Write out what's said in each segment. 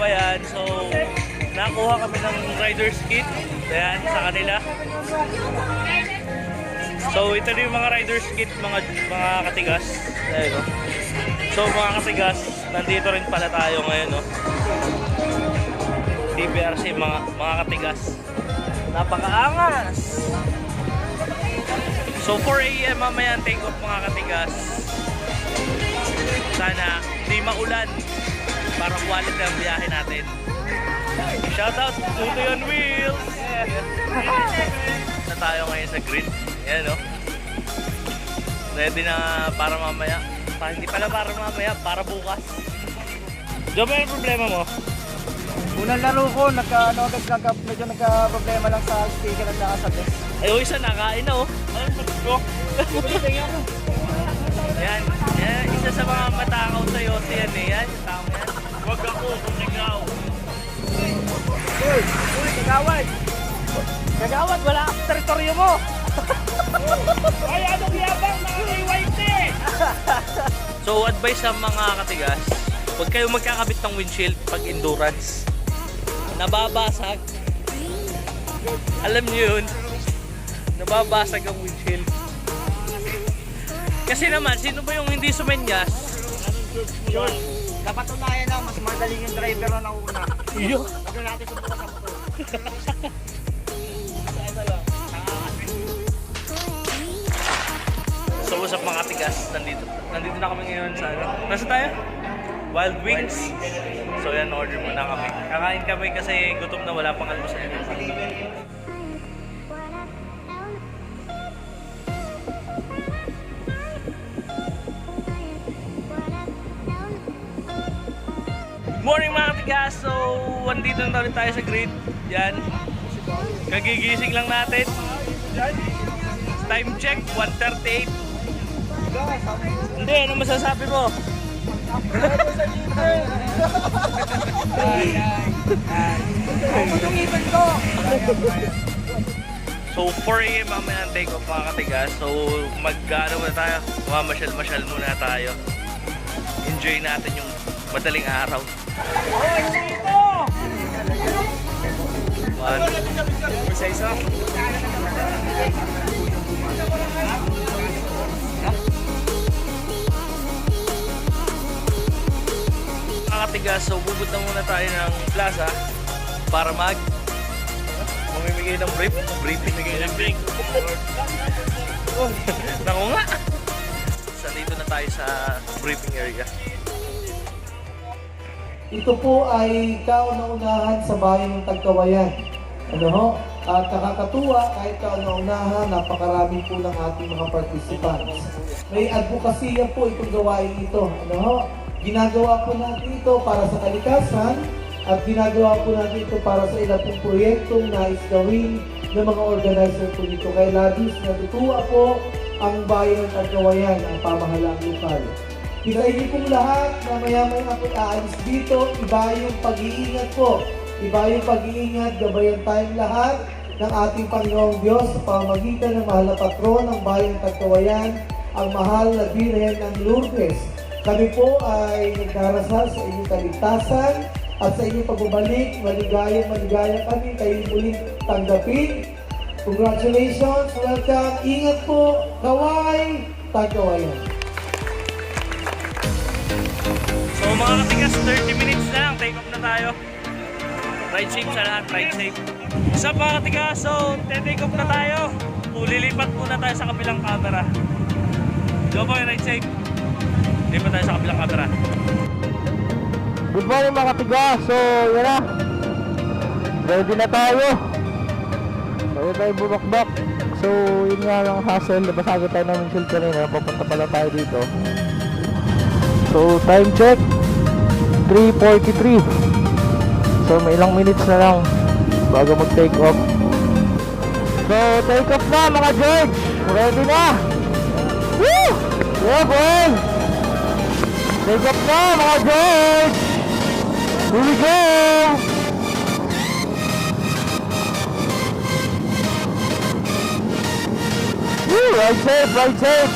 Ayan, so nakuha kami ng rider's kit. Ayan, sa kanila. So ito na yung mga rider's kit, mga katigas. Ayan, no? So mga katigas, nandito rin pala tayo ngayon, no? TPRC, mga katigas. Napakaangas! So 4 AM mamaya ang take off, mga katigas. Sana hindi maulan para quality ang biyahe natin. Shoutout to on Wheels! Na tayo ngayon sa grid. Ayan, no? Ready na para mamaya. Hindi pala para mamaya, para bukas. Diyan ba yung problema mo? Unang laro ko, medyo nagka-problema lang sa speaker at saka sa desk. Ay, isa nakain na, oh. Ayun, sagot ko. Yan, isa sa mga matakaw sa Yossi yan, eh. Yan, yung tao yan. Huwag ako, kung nagaw. Uy, kagawad! Kagawad, wala ang teritoryo mo! Ay, anong yabang mga KYT? So, advice sa mga katigas, huwag kayo magkakabit ng windshield pag endurance. Nababasag. Alam niyo yun? Nababasag ang windshield. Kasi naman, sino ba yung hindi sumenyas? Yun, dapat unayan na, mas madaling yung driver na nauna. Iyo. Huwag na natin subukan sa motor. So, usap mga katigas, nandito na kami ngayon sa ano. Nasa tayo? Wild Wings. So yan, order muna kami. Kakain kami kasi gutom na, wala pang almusal. Good morning mga katigas. So, andito na ulit tayo sa grid. Yan. Kagigising lang natin. Time check, 1:38. Hindi, ano masasabi mo? So 4 AM mamaya ang take off mga katigas. So mag-ano muna tayo, mamasyal-masyal muna tayo. Enjoy natin yung madaling araw. Isa-isa. Katigas, so pupunta muna tayo ng plaza para mamimigay ng briefing. Naku nga! So dito na tayo sa briefing area. Ito po ay kauna-unahan sa bayan ng Tagkawayan. Ano ho? At nakakatuwa kahit kauna-unahan, napakarami po ng ating mga participants. May advokasya po itong gawain ito. Ano ho? Ginagawa po natin ito para sa kalikasan at ginagawa po natin ito para sa ilang pong proyektong nais gawin ng mga organizer po dito. Kaya labis natutuwa po ang bayan ng Tagkawayan, ang pamahalaang lokal. Sa inyo pong lahat na maya-maya ako'y aalis dito, iba yung pag-iingat po. Iba yung pag-iingat, gabayan tayong lahat ng ating Panginoong Diyos sa pamamagitan ng mahal na patron ng bayan ng Tagkawayan, ang mahal na Birhen ng Lourdes. Kami po ay nagdarasal sa inyong kaligtasan at sa inyong pagbabalik. Maligaya kami kayo muling tanggapin. Congratulations, welcome, ingat po, Kaway, Tagkawayan. So mga katigas, 30 minutes na lang, take off na tayo. Ride safe sa lahat, ride safe. Sa mga katigas, so take off na tayo. Lilipat muna tayo sa kabilang camera. Go boy, ride safe. Lilipat tayo sa kabilang camera. Good morning mga katigas. So, yan na. Ready na tayo. Ready tayo bumakbak. So, yun nga ang hassle. Nabasagin tayo ng windshield kanina. Papunta pala tayo dito. So, time check 3:43. So, may ilang minutes na lang bago mag-take off. So, take off na mga George. Ready na. Woo! Yeah boy! Take off na mga George! Here we go! Woo! Ride safe, ride safe!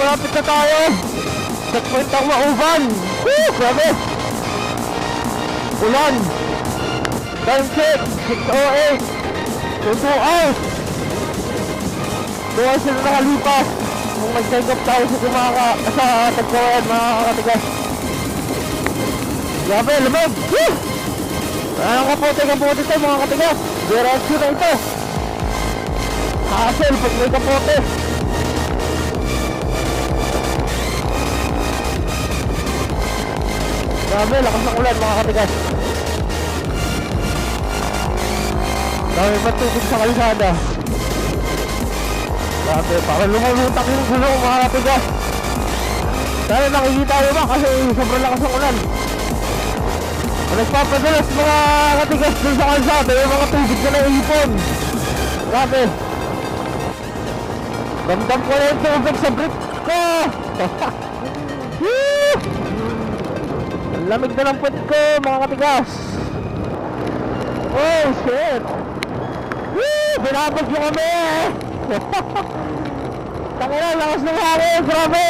malapit na tayo. Checkpoint ang Mauban. Woo! Grabe. Ulan. Time check. 6:08. 2 hours. 2 hours na nakalipas. Nung mag-take up tayo sa Tagkawayan, mga kakatigas. Grabe, lamig. Woo! Ang kapote ito, mga katigas. Diretso na ito. Hassle pag may kapote. Grabe, lakas ng ulan, mga katigas. Dami pa tubig sa kalsada. Grabe, parang lumulutang yung gulong, mga katigas. Sana nakikita nyo ba kasi sobrang lakas ng ulan. Nagpapadalas mga katigas dun sa kalsada, yung mga tubig na naipon. Grabe. Damdam ko na yung tubig sa brief ko. Ang lamig na ng puwet ko, mga katigas. Oh shit. Binabag nyo kami. Tangina, lakas ng hangin, grabe.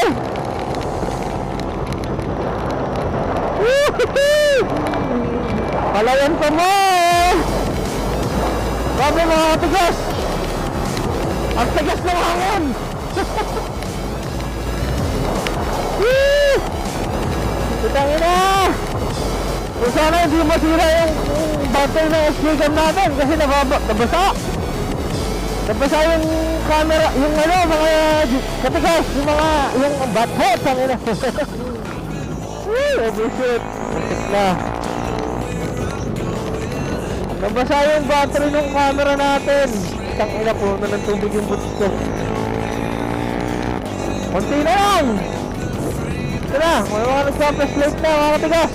Palayan pa mo. Grabe, mga katigas. Ang tigas ng hangin. Tutangin na. Kung sana hindi masira yung battery ng SD cam natin kasi nabasa. Nabasa yung camera, yung ano, mga katigas, yung bathead, tangin na. Oh shit. Muntik na. Nabasa yung battery ng camera natin. Tangina po na ng tubig yung boots ko. Konti na lang. Ito na, may mga nagpa-flashlight na, mga katigas.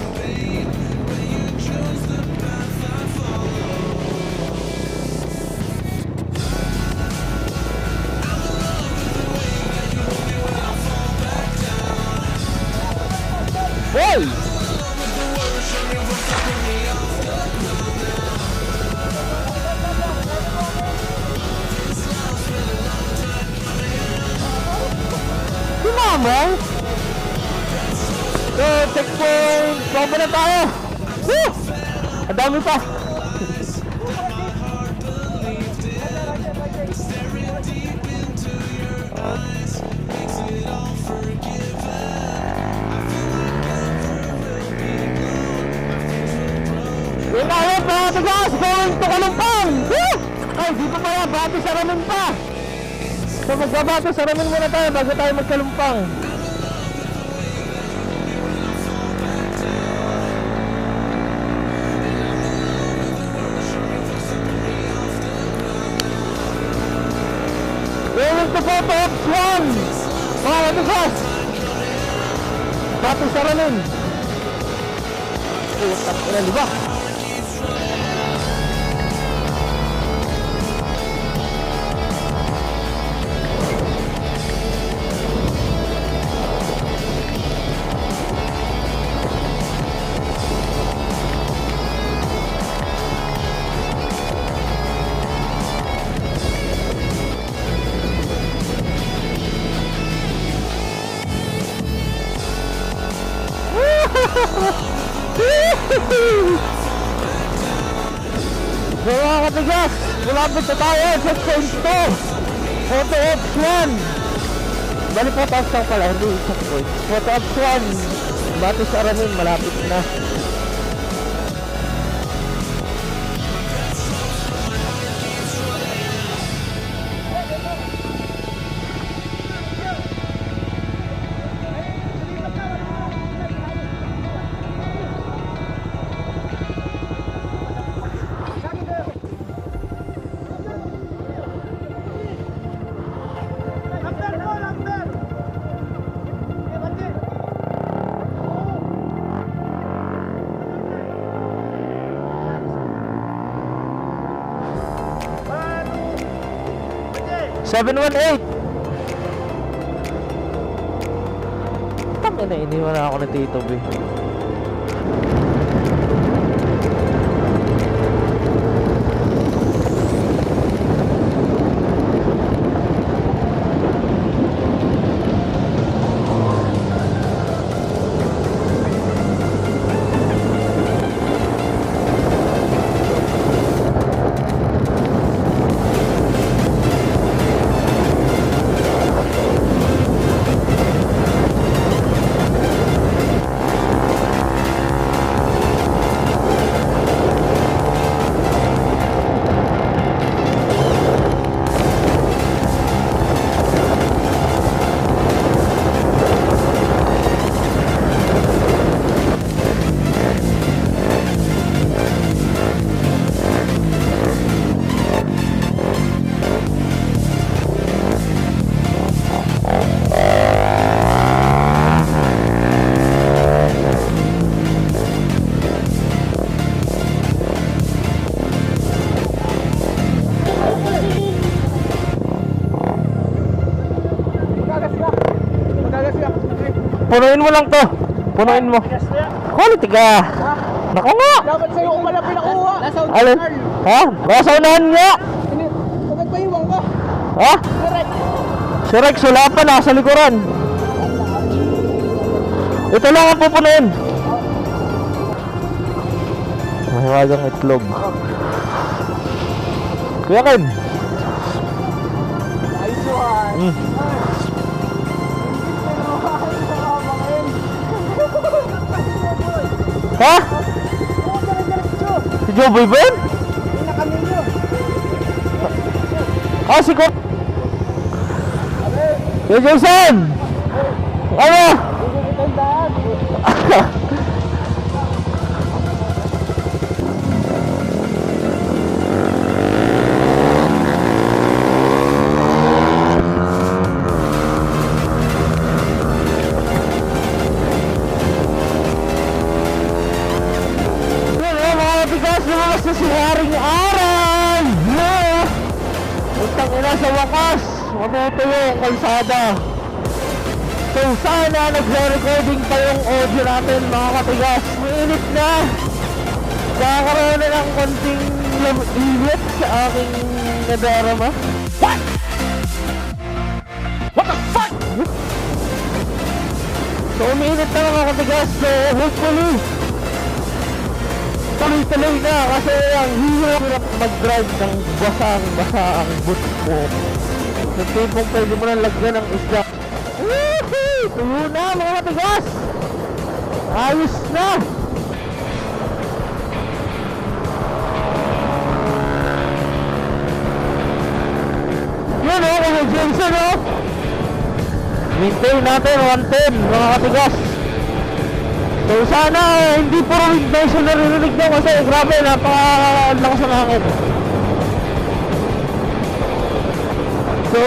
Hoy! Mama! So, checkpoint! Baba na tayo! Woo! Ang dami pa! Yung tayo pa, tigas! Going to Kalumpang! Woo! Ay, di pa pala, bati sa ramin pa! So magbabato sa ramin muna tayo bago tayo magkalumpang. Going to Photo Ops 1. Mga katigas. Bato sa ramin. Utak ko na, di ba? So mga katigas, malapit na tayo sa checkpoint 2. Photo Ops 1. Bali Photo Ops lang pala, hindi checkpoint. Photo Ops 1. Bato sa Aramin, malapit na. $718. Tama na, iniwan na ako na Tito B. punuin mo lang to. Punuin mo. Quality ka. Naku nga. Dapat sa'yo ko pala pinakuha. Nasa Alin? Ha? Nasa unahan nga. Bakit pa iwan ka? Ha? Correct. Si Rex, wala pa. Nasa likuran. Ito lang ang pupunuin. Mahiwagang itlog. Kuya Ken. Ayos yun. Mm. Ha? Si Joboy ba yun? Ah, si Kuya Jason! Ano? Lumabas na si Haring Aral! Yeah! Utang ina sa wakas! Matutuyo ang kalsada! So sana nagre-recording pa yung audio natin mga katigas. Mainit na! Kakaroon na ng konting init sa aking nadarama. What? What the fuck? So umiinit na mga katigas. So hopefully tuloy-tuloy na kasi ang hirap mag-drive ng basang-basa ang boot mo. Sa tipong pwede mo na lagyan ng isda. Woohoo! Tuyo na mga matigas! Ayos na! Yun o, kung Jason o! Maintain natin 110 mga katigas. So sana hindi puro wind noise yung naririnig nyo kasi grabe, napakalakas ng hangin. So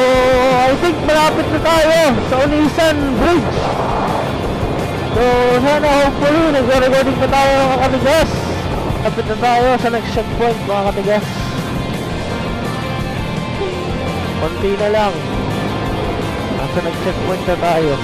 I think malapit na tayo sa Onisan Bridge. So sana hopefully nag-recording pa tayo mga katigas. Lapit na tayo sa next checkpoint mga katigas. Konti na lang. Nasa next checkpoint na tayo.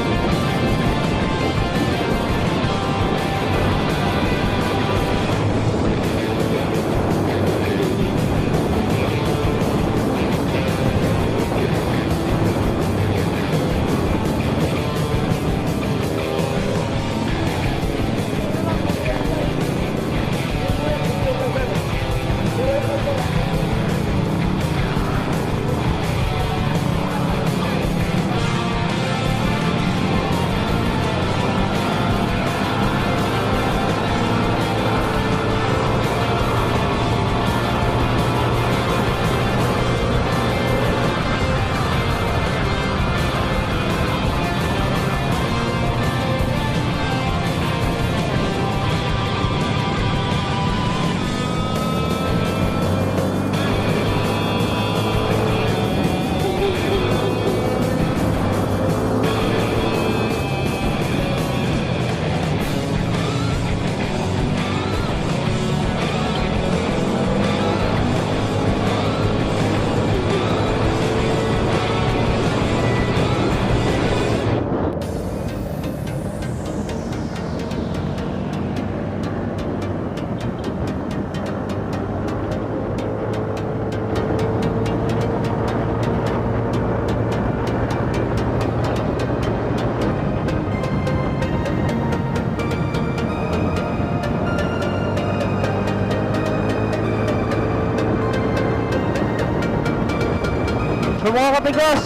So mga katigas,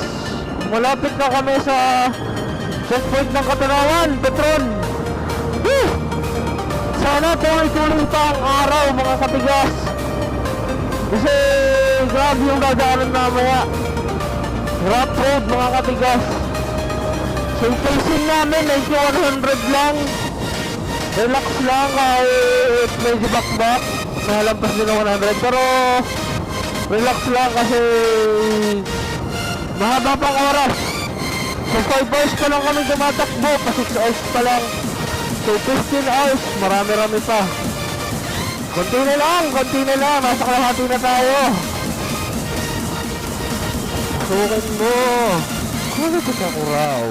malapit na kami sa checkpoint ng Katanawan, Petron. Woo! Sana tuloy-tuloy pa ang araw mga katigas. Kasi grabe yung dadaanan mamaya. Rough road mga katigas. So yung pacing namin 90-100 lang. Relax lang kahit medyo back-back. Nahalampas din ng 100 pero relax lang kasi mahaba pang oras. So 5 hours pa lang kami tumatakbo, pa 6 hours pa lang. So 15 hours, marami-rami pa. Konti na lang, nasa kalahati na tayo. Sukin mo. Kung ito ka ko raw.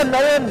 Ayun, ayun.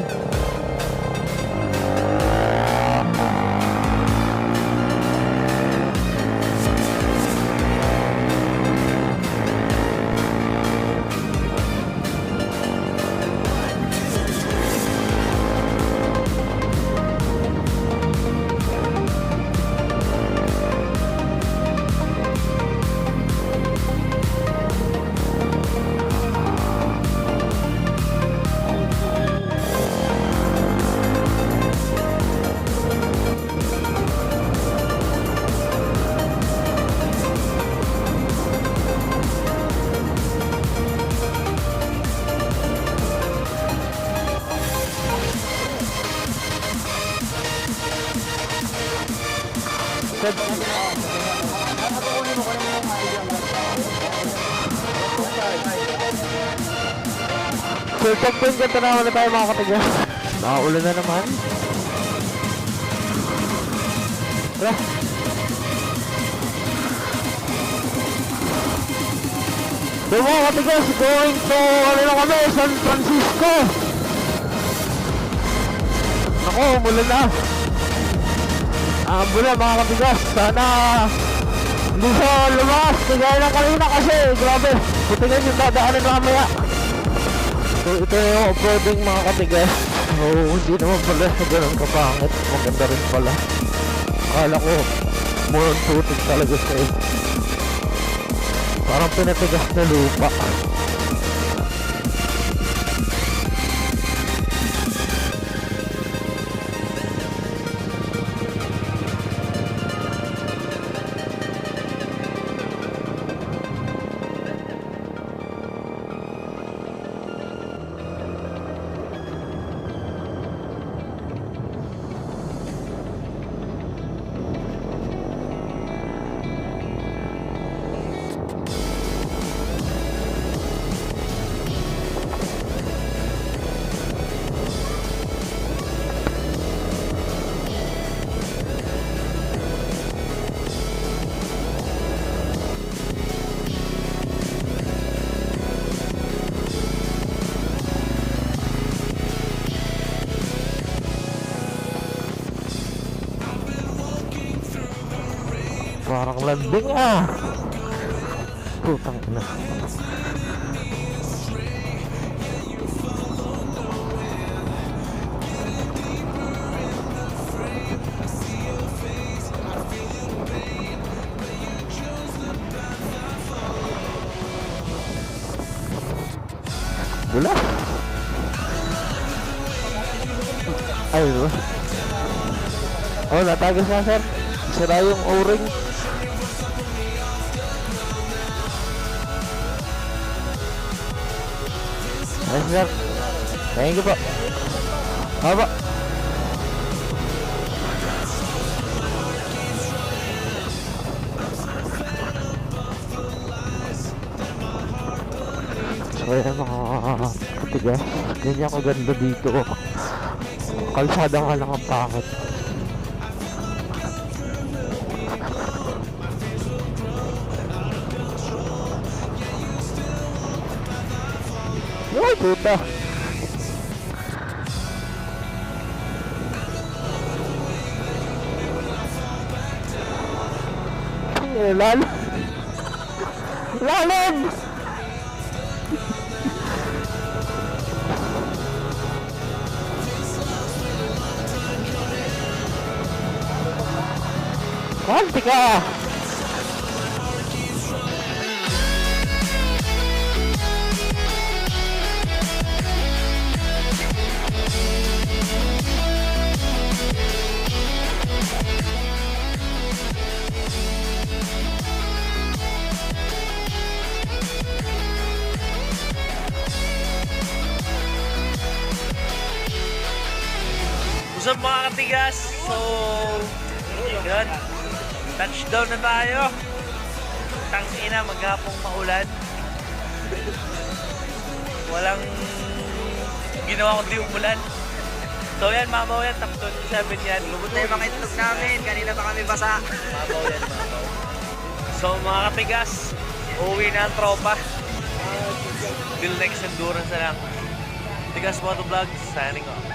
So, checkpoint ka na tayo mga katigas. Nakaulan na naman. Tara. So mga katigas, going to ano na kami, San Francisco. Naku, umulan na. Ambula mga katigas, sana hindi siya lumas. Kagaya lang kanina kasi, grabe. Putingin yung dadaanan mamaya. So ito yung off-roading mga katigas. So hindi naman pala ganun kapangit. Maganda rin pala. Akala ko more on footing talaga siya. Parang pinatigas na lupa. Parang landing ah. Putang ina. Gula. Ay, diba? Oh, natagos na sir. Sira yung O-ring. Ay, sir. Thank you po. Haba. So, ayan mga katigas. Ganyan kaganda dito. Kalsada nga lang ang pangit. Ay, puta. Lalim. Lalim. Kanti ka. Usap mga katigas, so yun, touchdown na tayo. Tangina, maghapong maulan. Walang ginawa kundi umulan. So yan, mabaw yan, top 27 yan. Lubot na yung mga itlog namin. Kanina pa kami basa. Mabaw yan, mabaw. So mga katigas, uuwi na ang tropa. Till next endurance na lang. Katigas Motovlog, signing off.